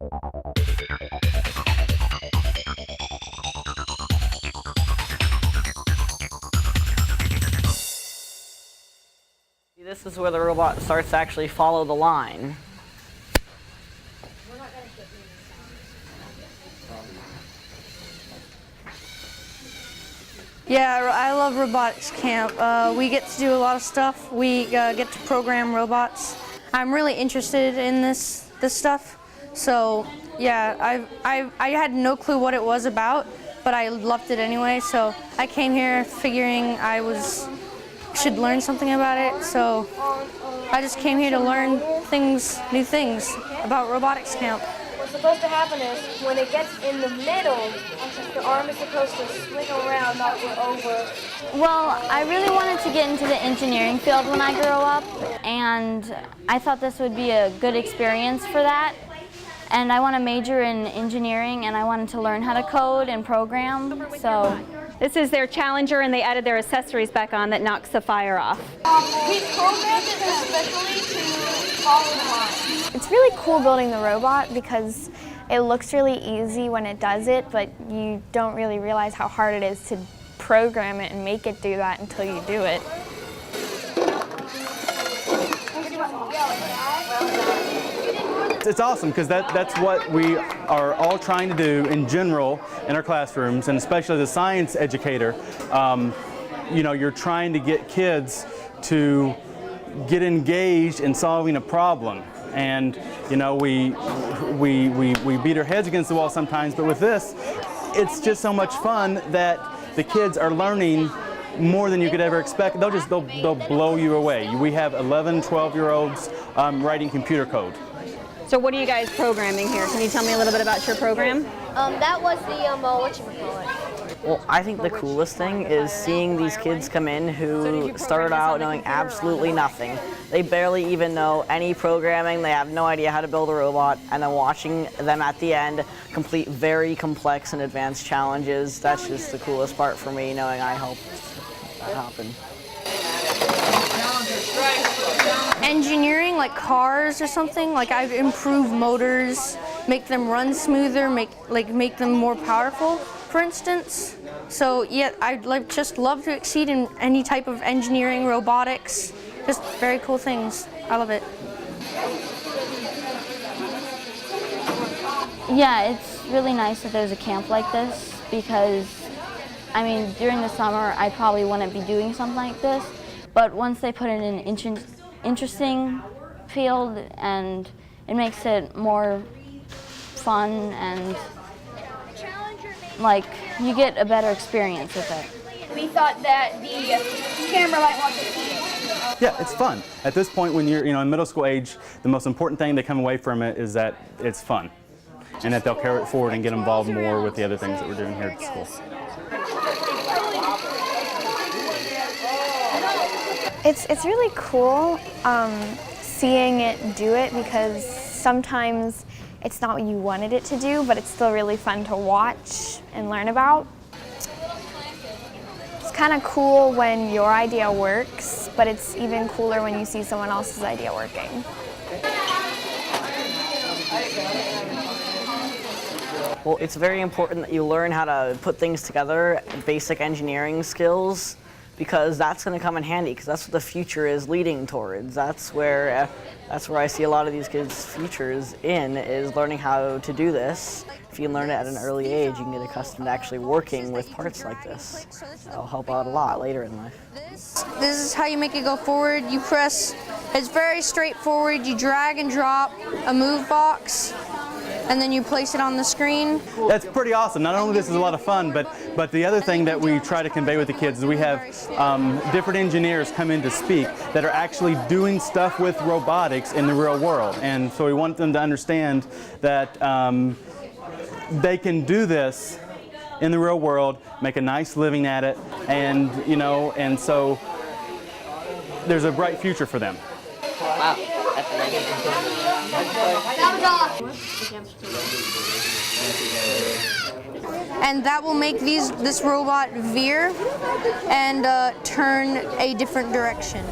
This is where the robot starts to actually follow the line. Yeah, I love robotics camp. We get to do a lot of stuff. We get to program robots. I'm really interested in this stuff. So yeah, I had no clue what it was about, but I loved it anyway. So I came here figuring should learn something about it. So I just came here to learn new things about robotics camp. What's supposed to happen is when it gets in the middle, the arm is supposed to swing around, not go over. Well, I really wanted to get into the engineering field when I grow up, and I thought this would be a good experience for that. And I want to major in engineering, and I wanted to learn how to code and program, so. This is their Challenger, and they added their accessories back on that knocks the fire off. We programmed it especially to follow the line. It's really cool building the robot because it looks really easy when it does it, but you don't really realize how hard it is to program it and make it do that until you do it. It's awesome because that's what we are all trying to do in general in our classrooms, and especially as a science educator. You know, you're trying to get kids to get engaged in solving a problem, and you know we beat our heads against the wall sometimes, but with this, it's just so much fun that the kids are learning more than you could ever expect. They'll blow you away. We have 11, 12-year-olds writing computer code. So what are you guys programming here? Can you tell me a little bit about your program? That was the, whatchamacallit. Well, I think the coolest thing is seeing these kids come in who started out knowing absolutely nothing. They barely even know any programming, they have no idea how to build a robot, and then watching them at the end complete very complex and advanced challenges, that's just the coolest part for me, knowing I helped that happen. Engineering, like cars or something, like I've improved motors, make them run smoother, make them more powerful, for instance. So yeah, I'd just love to exceed in any type of engineering, robotics, just very cool things. I love it. Yeah, it's really nice that there's a camp like this because, I mean, during the summer I probably wouldn't be doing something like this, but once they put it in an interesting field, and it makes it more fun, and like you get a better experience with it. We thought that the camera might want to see it. Yeah, it's fun. At this point, when you're in middle school age, the most important thing they come away from it is that it's fun, and that they'll carry it forward and get involved more with the other things that we're doing here at school. It's really cool seeing it do it because sometimes it's not what you wanted it to do, but it's still really fun to watch and learn about. It's kind of cool when your idea works, but it's even cooler when you see someone else's idea working. Well, it's very important that you learn how to put things together, basic engineering skills, because that's going to come in handy, because that's what the future is leading towards. That's where I see a lot of these kids' futures is learning how to do this. If you learn it at an early age, you can get accustomed to actually working with parts like this. That'll help out a lot later in life. This is how you make it go forward. You press, it's very straightforward. You drag and drop a move box, and then you place it on the screen. That's pretty awesome. Not only this is a lot of fun, but the other thing that we try to convey with the kids is we have different engineers come in to speak that are actually doing stuff with robotics in the real world. And so we want them to understand that they can do this in the real world, make a nice living at it, and and so there's a bright future for them. Wow, that's amazing. And that will make this robot veer and turn a different direction.